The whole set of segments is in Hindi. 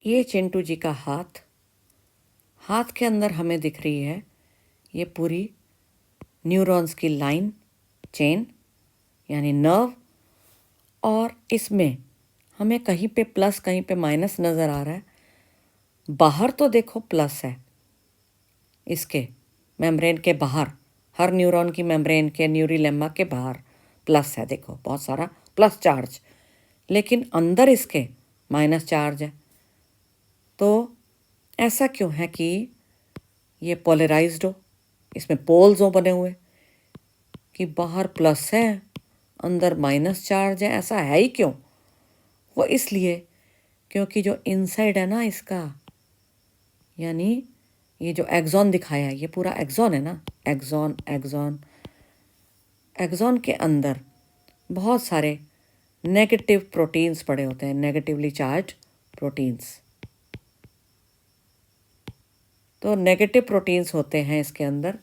ये चिंटू जी का हाथ के अंदर हमें दिख रही है ये पूरी न्यूरॉन्स की लाइन चेन यानी नर्व, और इसमें हमें कहीं पे प्लस कहीं पे माइनस नज़र आ रहा है। बाहर तो देखो प्लस है, इसके मेम्ब्रेन के बाहर, हर न्यूरॉन की मेम्ब्रेन के न्यूरिलेमा के बाहर प्लस है, देखो बहुत सारा प्लस चार्ज, लेकिन अंदर इसके माइनस चार्ज है। तो ऐसा क्यों है कि ये पोलराइज्ड हो, इसमें पोल्स हो बने हुए कि बाहर प्लस है अंदर माइनस चार्ज है? ऐसा है ही क्यों? वो इसलिए क्योंकि जो इनसाइड है ना इसका, यानी ये जो एक्सॉन दिखाया है, ये पूरा एक्सॉन है ना, एक्सॉन एक्सॉन एक्सॉन के अंदर बहुत सारे नेगेटिव प्रोटीन्स पड़े होते हैं, नेगेटिवली चार्ज प्रोटीन्स। तो नेगेटिव प्रोटीन्स होते हैं इसके अंदर,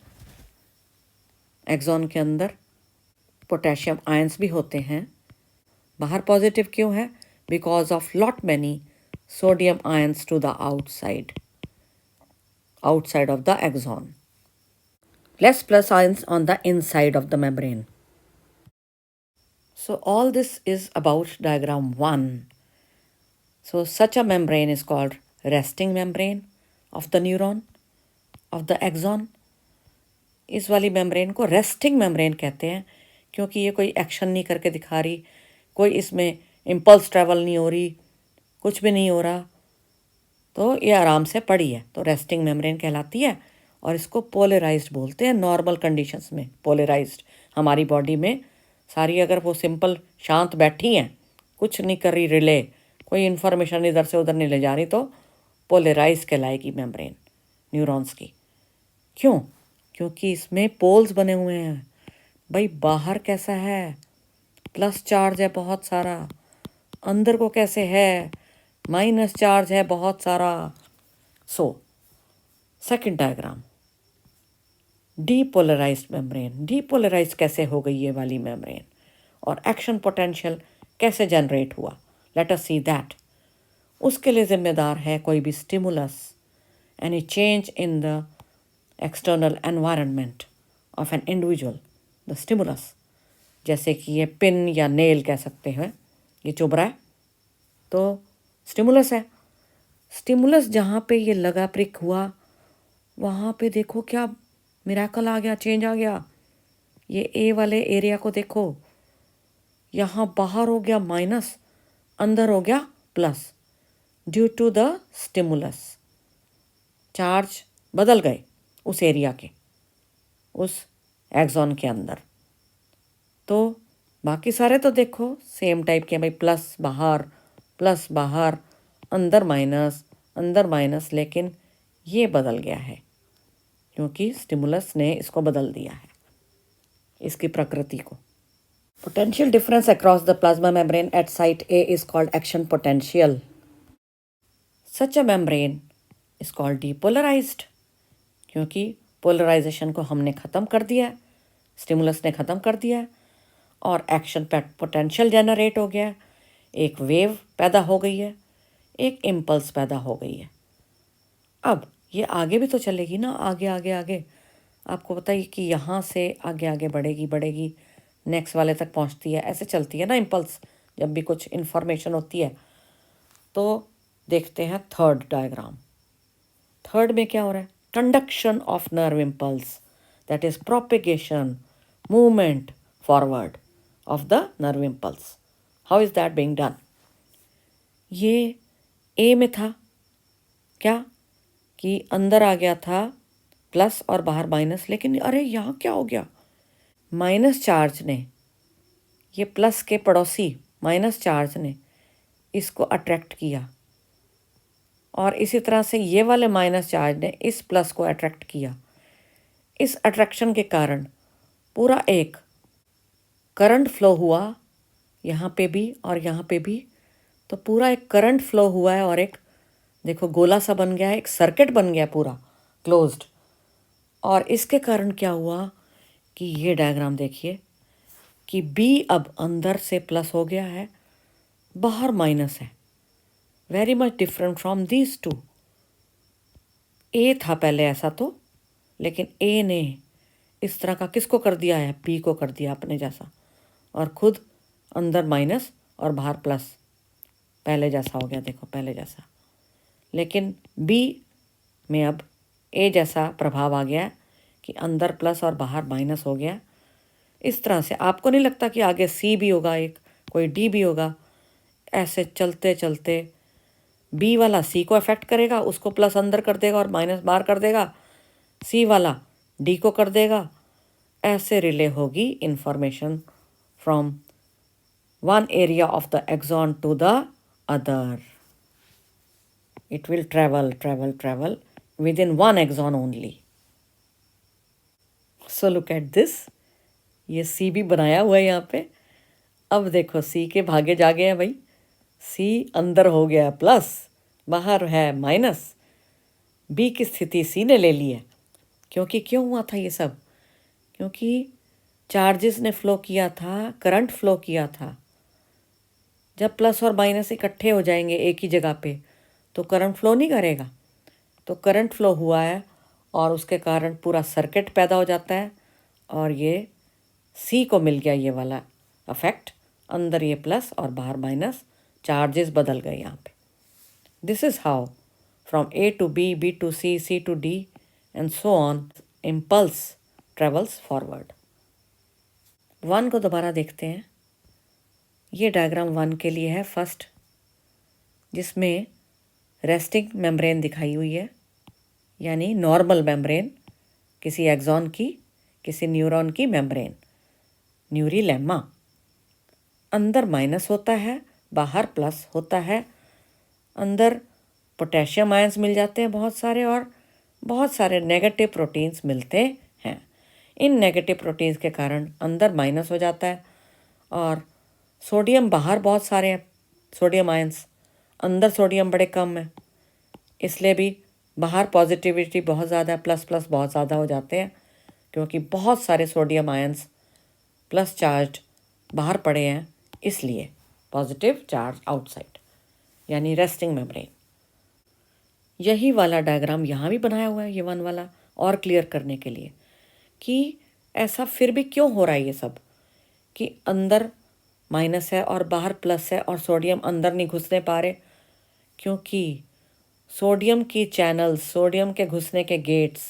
एक्सॉन के अंदर पोटेशियम आयंस भी होते हैं। बाहर पॉजिटिव क्यों है? Because of lot many sodium ions to the outside of the axon, less plus ions on the inside of the membrane. So all this is about diagram 1. So such a membrane is called resting membrane of the neuron of the axon. इस वाली मेम्ब्रेन को रेस्टिंग मेम्ब्रेन कहते हैं क्योंकि ये कोई एक्शन नहीं करके दिखा रही, कोई इसमें इम्पल्स ट्रैवल नहीं हो रही, कुछ भी नहीं हो रहा, तो ये आराम से पड़ी है, तो रेस्टिंग मेम्ब्रेन कहलाती है। और इसको पोलराइज्ड बोलते हैं नॉर्मल कंडीशंस में। पोलराइज्ड हमारी बॉडी में सारी, अगर वो सिंपल शांत बैठी हैं, कुछ नहीं कर रही, रिले कोई इन्फॉर्मेशन इधर से उधर नहीं ले जा रही, तो पोलराइज कहलाएगी मेम्ब्रेन न्यूरॉन्स की। क्यों? क्योंकि इसमें पोल्स बने हुए हैं। भाई बाहर कैसा है? प्लस चार्ज है बहुत सारा, अंदर को कैसे है? माइनस चार्ज है बहुत सारा। So second diagram, depolarized membrane. Depolarize कैसे हो गई ये वाली मेम्ब्रेन और एक्शन पोटेंशियल कैसे जनरेट हुआ? Let us see that. उसके लिए जिम्मेदार है कोई भी stimulus, any change in the external environment of an individual, the stimulus. जैसे कि ये पिन या नेल कह सकते हैं, ये चुभ रहा है तो स्टिमुलस है। स्टिमुलस जहाँ पे ये लगा, प्रिक हुआ, वहाँ पे देखो क्या मिरेकल आ गया, चेंज आ गया। ये ए वाले एरिया को देखो, यहाँ बाहर हो गया माइनस, अंदर हो गया plus, due to the stimulus. Charge बदल गए उस एरिया के, उस एक्सॉन के अंदर। तो बाकी सारे तो देखो सेम टाइप के, भाई प्लस बाहर, अंदर माइनस, लेकिन ये बदल गया है क्योंकि स्टिमुलस ने इसको बदल दिया है, इसकी प्रकृति को। Potential difference across the plasma membrane at site A is called action potential. Such a membrane is called depolarized क्योंकि पोलराइजेशन को हमने ख़त्म कर दिया, स्टिमुलस ने ख़त्म कर दिया और एक्शन पोटेंशियल जनरेट हो गया, एक वेव पैदा हो गई है, एक इम्पल्स पैदा हो गई है। अब ये आगे भी तो चलेगी ना, आगे आपको बताइए कि यहाँ से आगे बढ़ेगी, नेक्स्ट वाले तक पहुँचती है, ऐसे चलती है ना इम्पल्स। जब भी कुछ इन्फॉर्मेशन होती है तो देखते हैं थर्ड डायग्राम। थर्ड में क्या हो रहा है? Conduction of nerve impulse, that is propagation, movement forward of the nerve impulse. How is that being done? ये ए में था क्या कि अंदर आ गया था प्लस और बाहर माइनस, लेकिन अरे यहाँ क्या हो गया? माइनस चार्ज ने, ये प्लस के पड़ोसी माइनस चार्ज ने इसको अट्रैक्ट किया और इसी तरह से ये वाले माइनस चार्ज ने इस प्लस को अट्रैक्ट किया। इस अट्रैक्शन के कारण पूरा एक करंट फ्लो हुआ, यहाँ पे भी और यहाँ पे भी, तो पूरा एक करंट फ्लो हुआ है और एक देखो गोला सा बन गया है, एक सर्किट बन गया पूरा क्लोज्ड। और इसके कारण क्या हुआ कि ये डायग्राम देखिए कि बी अब अंदर से प्लस हो गया है, बाहर माइनस है, very much different from these two. ए था पहले ऐसा तो, लेकिन ए ने इस तरह का किसको कर दिया है, बी को कर दिया अपने जैसा, और खुद अंदर माइनस और बाहर प्लस, पहले जैसा हो गया, देखो पहले जैसा। लेकिन बी में अब ए जैसा प्रभाव आ गया कि अंदर प्लस और बाहर माइनस हो गया। इस तरह से आपको नहीं लगता कि आगे सी भी होगा, एक कोई डी भी होगा? ऐसे चलते चलते बी वाला सी को अफेक्ट करेगा, उसको प्लस अंदर कर देगा और माइनस बाहर कर देगा, सी वाला डी को कर देगा। ऐसे रिले होगी information from one area of the axon to the other. It will travel travel travel within one axon only. So look at this, ये सी भी बनाया हुआ है यहाँ पे। अब देखो सी के भागे जागे हैं भाई, सी अंदर हो गया प्लस, बाहर है माइनस। बी की स्थिति सी ने ले ली है, क्योंकि क्यों हुआ था ये सब? क्योंकि चार्जेस ने फ्लो किया था, करंट फ्लो किया था। जब प्लस और माइनस इकट्ठे हो जाएंगे एक ही जगह पे तो करंट फ्लो नहीं करेगा। तो करंट फ्लो हुआ है और उसके कारण पूरा सर्किट पैदा हो जाता है, और ये सी को मिल गया ये वाला अफेक्ट, अंदर ये प्लस और बाहर माइनस, चार्जेस बदल गए यहाँ पे। This is how from A to B, B to C, C to D and so on impulse travels forward. One को दोबारा देखते हैं। ये डायग्राम वन के लिए है फर्स्ट, जिसमें रेस्टिंग मेम्ब्रेन दिखाई हुई है, यानी नॉर्मल मेम्ब्रेन किसी एक्सॉन की, किसी न्यूरॉन की मेम्ब्रेन, न्यूरीलेमा। अंदर माइनस होता है, बाहर प्लस होता है। अंदर पोटेशियम आयंस मिल जाते हैं बहुत सारे, और बहुत सारे नेगेटिव प्रोटीन्स मिलते हैं। इन नेगेटिव प्रोटीन्स के कारण अंदर माइनस हो जाता है, और सोडियम बाहर बहुत सारे हैं, सोडियम आयंस, अंदर सोडियम बड़े कम है, इसलिए भी बाहर पॉजिटिविटी बहुत ज़्यादा है, प्लस प्लस बहुत ज़्यादा हो जाते हैं, क्योंकि बहुत सारे सोडियम आयंस प्लस चार्ज बाहर पड़े हैं, इसलिए पॉजिटिव चार्ज आउटसाइड, यानी रेस्टिंग मेम्ब्रेन। यही वाला डायग्राम यहाँ भी बनाया हुआ है, ये वन वाला, और क्लियर करने के लिए कि ऐसा फिर भी क्यों हो रहा है ये सब, कि अंदर माइनस है और बाहर प्लस है और सोडियम अंदर नहीं घुसने पा रहे। क्योंकि सोडियम की चैनल्स, सोडियम के घुसने के गेट्स,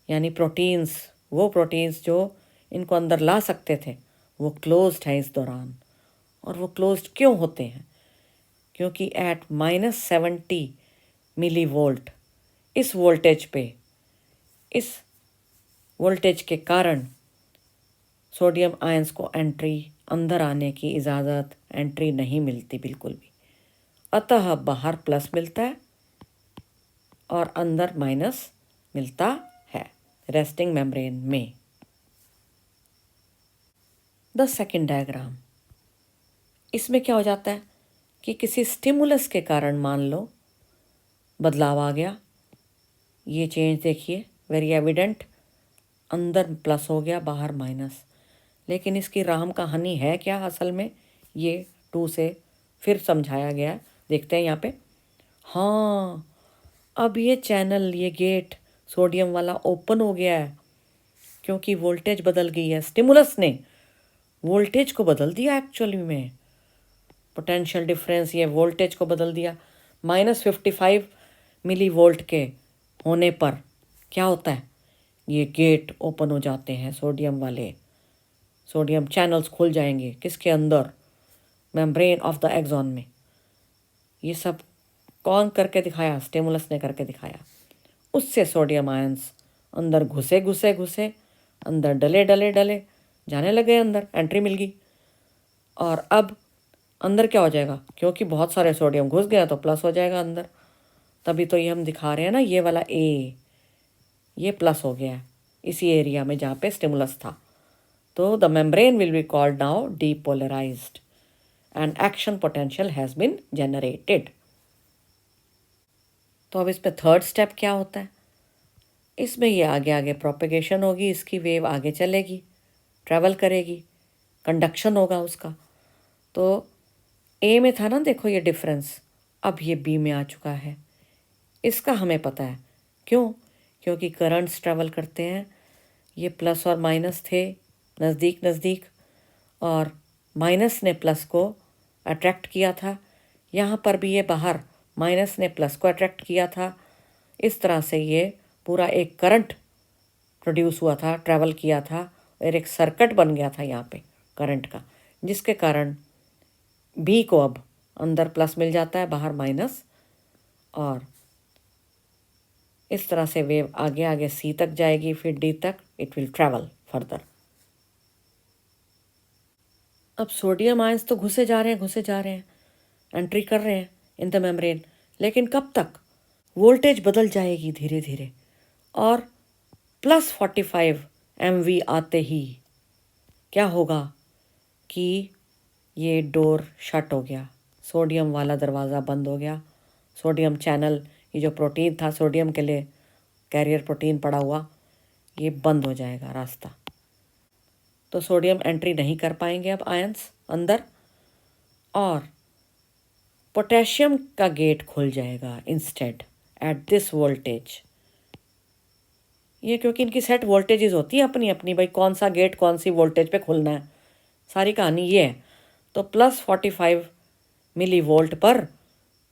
यानी प्रोटीन्स, वो प्रोटीन्स जो इनको अंदर ला सकते थे, वो क्लोज्ड हैं इस दौरान। और वो क्लोज्ड क्यों होते हैं? क्योंकि एट -70 मिली वोल्ट, इस वोल्टेज पे, इस वोल्टेज के कारण सोडियम आयंस को एंट्री, अंदर आने की इजाज़त, एंट्री नहीं मिलती बिल्कुल भी। अतः बाहर प्लस मिलता है और अंदर माइनस मिलता है रेस्टिंग मेम्ब्रेन में। द सेकंड डायग्राम, इसमें क्या हो जाता है कि किसी स्टिमुलस के कारण मान लो बदलाव आ गया, ये चेंज देखिए वेरी एविडेंट, अंदर प्लस हो गया, बाहर माइनस। लेकिन इसकी राम कहानी है क्या असल में, ये 2 से फिर समझाया गया है, देखते हैं यहाँ पे। हाँ, अब ये चैनल, ये गेट सोडियम वाला ओपन हो गया है, क्योंकि वोल्टेज बदल गई है। स्टिमुलस ने वोल्टेज को बदल दिया, एक्चुअली में पोटेंशियल डिफरेंस, ये वोल्टेज को बदल दिया। -55 मिली वोल्ट के होने पर क्या होता है, ये गेट ओपन हो जाते हैं, सोडियम वाले, सोडियम चैनल्स खुल जाएंगे, किसके अंदर, मेम्ब्रेन ऑफ द एक्सॉन में। ये सब कौन करके दिखाया? स्टिमुलस ने करके दिखाया। उससे सोडियम आयंस अंदर घुसे घुसे घुसे, अंदर डले डले डले, जाने लगे अंदर, एंट्री मिल गई। और अब अंदर क्या हो जाएगा, क्योंकि बहुत सारे सोडियम घुस गया तो प्लस हो जाएगा अंदर। तभी तो ये हम दिखा रहे हैं ना, ये वाला ए, ये प्लस हो गया इसी एरिया में जहाँ पे स्टिमुलस था। तो the membrane will be called now depolarized and action potential has been generated. तो अब इस पे थर्ड स्टेप क्या होता है? इसमें ये आगे आगे प्रोपेगेशन होगी, इसकी वेव आगे चलेगी, ट्रैवल करेगी, कंडक्शन होगा उसका। तो ए में था ना, देखो ये डिफरेंस, अब ये बी में आ चुका है। इसका हमें पता है, क्यों? क्योंकि करंट्स ट्रैवल करते हैं। ये प्लस और माइनस थे नज़दीक नज़दीक, और माइनस ने प्लस को अट्रैक्ट किया था। यहाँ पर भी ये बाहर माइनस ने प्लस को अट्रैक्ट किया था। इस तरह से ये पूरा एक करंट प्रोड्यूस हुआ था, ट्रैवल किया था, और एक सर्किट बन गया था यहाँ पे करंट का, जिसके कारण बी को अब अंदर प्लस मिल जाता है, बाहर माइनस, और इस तरह से वेव आगे आगे सी तक जाएगी, फिर डी तक इट विल ट्रैवल फर्दर। अब सोडियम आयंस तो घुसे जा रहे हैं, एंट्री कर रहे हैं इन द मेम्ब्रेन, लेकिन कब तक? वोल्टेज बदल जाएगी धीरे धीरे, और +45 MV आते ही क्या होगा कि ये डोर शट हो गया, सोडियम वाला दरवाज़ा बंद हो गया। सोडियम चैनल, ये जो प्रोटीन था सोडियम के लिए, कैरियर प्रोटीन पड़ा हुआ, ये बंद हो जाएगा रास्ता। तो सोडियम एंट्री नहीं कर पाएंगे अब आयंस अंदर, और पोटेशियम का गेट खुल जाएगा इंस्टेड एट दिस वोल्टेज। ये क्योंकि इनकी सेट वोल्टेजेस होती है अपनी अपनी, भाई कौन सा गेट कौन सी वोल्टेज पे खुलना है, सारी कहानी ये है। तो +45 मिली वोल्ट पर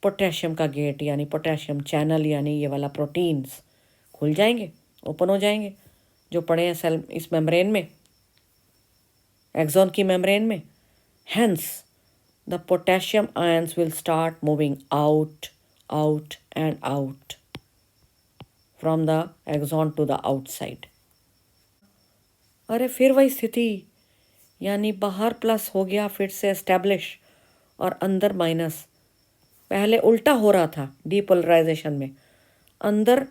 पोटेशियम का गेट यानी पोटेशियम चैनल यानी ये वाला प्रोटीन्स खुल जाएंगे, ओपन हो जाएंगे, जो पड़े हैं सेल इस मेम्ब्रेन में, एक्सॉन की मेम्ब्रेन में। Hence the potassium ions will start moving out out and out from the axon to the outside. अरे फिर वही स्थिति, यानी बाहर प्लस हो गया फिर से एस्टेब्लिश, और अंदर माइनस। पहले उल्टा हो रहा था डीपोलराइजेशन में, अंदर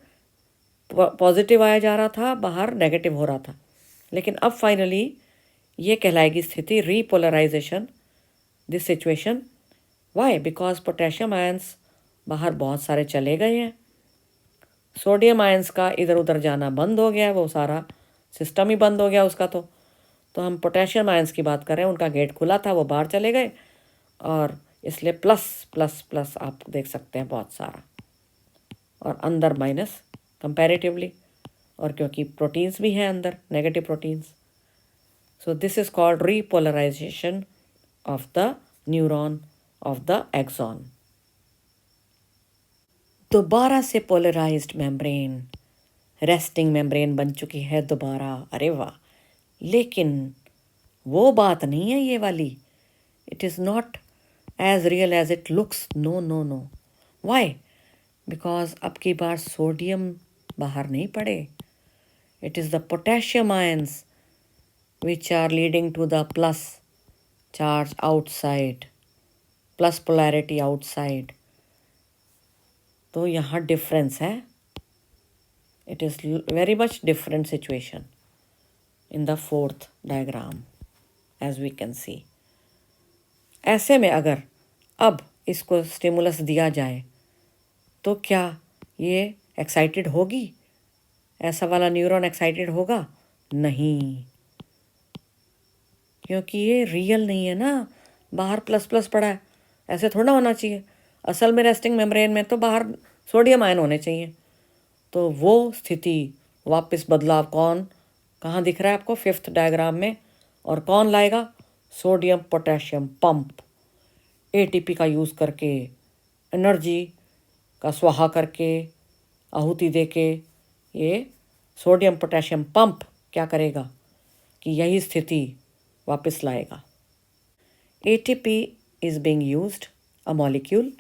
पॉजिटिव आया जा रहा था, बाहर नेगेटिव हो रहा था। लेकिन अब फाइनली ये कहलाएगी स्थिति repolarization, this situation. Why? Because potassium ions बाहर बहुत सारे चले गए हैं, सोडियम आयंस का इधर उधर जाना बंद हो गया है, वो सारा सिस्टम ही बंद हो गया उसका। तो हम पोटेशियम आयंस की बात कर रहे हैं, उनका गेट खुला था, वो बाहर चले गए, और इसलिए प्लस प्लस प्लस आप देख सकते हैं बहुत सारा, और अंदर माइनस कंपैरेटिवली, और क्योंकि प्रोटीन्स भी हैं अंदर, negative proteins. So this is called repolarization of the neuron of the axon. दोबारा से पोलराइज्ड मेम्ब्रेन, रेस्टिंग मेम्ब्रेन बन चुकी है दोबारा। अरे वाह! लेकिन वो बात नहीं है ये वाली। It is not as real as it looks. No no no. Why? Because अब की बार सोडियम बाहर नहीं पड़े, it is the potassium ions which are leading to the plus charge outside, plus polarity outside. तो यहाँ डिफरेंस है, it is very much different situation in the fourth diagram as we can see। ऐसे में अगर अब इसको स्टिमुलस दिया जाए तो क्या ये एक्साइटेड होगी? ऐसा वाला न्यूरॉन एक्साइटेड होगा? नहीं, क्योंकि ये रियल नहीं है ना, बाहर प्लस प्लस पड़ा है, ऐसे थोड़ा होना चाहिए। असल में रेस्टिंग मेम्ब्रेन में तो बाहर सोडियम आयन होने चाहिए। तो वो स्थिति वापस बदलाव कहाँ दिख रहा है आपको? 5th डायग्राम में। और कौन लाएगा? सोडियम पोटेशियम पंप, ATP का यूज़ करके, एनर्जी का स्वाहा करके, आहुति देके, ये सोडियम पोटेशियम पंप क्या करेगा कि यही स्थिति वापस लाएगा। ATP is being used a molecule.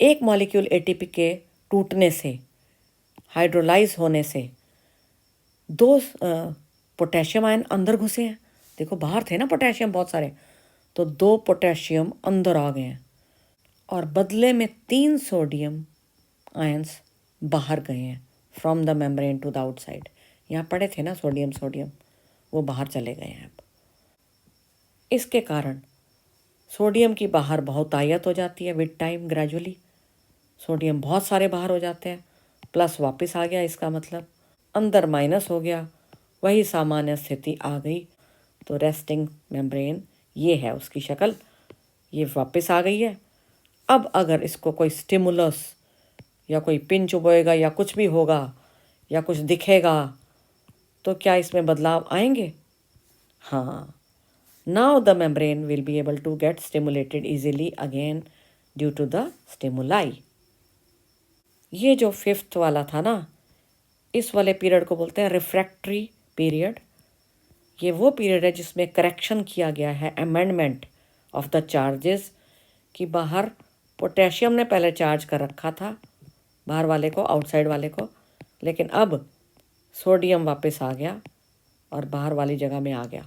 एक मॉलिक्यूल ATP के टूटने से, हाइड्रोलाइज होने से, 2 पोटेशियम आयन अंदर घुसे हैं। देखो बाहर थे ना पोटेशियम बहुत सारे, तो 2 पोटेशियम अंदर आ गए हैं, और बदले में 3 सोडियम आयंस बाहर गए हैं from the membrane to the outside. यहाँ पड़े थे ना सोडियम सोडियम, वो बाहर चले गए हैं अब। इसके कारण सोडियम की बाहर बहुतायत हो जाती है विद टाइम, ग्रेजुअली सोडियम बहुत सारे बाहर हो जाते हैं, प्लस वापस आ गया, इसका मतलब अंदर माइनस हो गया, वही सामान्य स्थिति आ गई। तो रेस्टिंग मेम्ब्रेन ये है उसकी शक्ल, ये वापस आ गई है। अब अगर इसको कोई स्टिमुलस या कोई पिन चुभेगा या कुछ भी होगा या कुछ दिखेगा तो क्या इसमें बदलाव आएंगे? हाँ, now the membrane will be able to get stimulated easily again due to the stimuli. ये जो फिफ्थ वाला था ना, इस वाले पीरियड को बोलते हैं रिफ्रैक्टरी पीरियड। ये वो पीरियड है जिसमें करेक्शन किया गया है, अमेंडमेंट ऑफ द चार्जेस, कि बाहर पोटेशियम ने पहले चार्ज कर रखा था बाहर वाले को, आउटसाइड वाले को, लेकिन अब सोडियम वापस आ गया और बाहर वाली जगह में आ गया।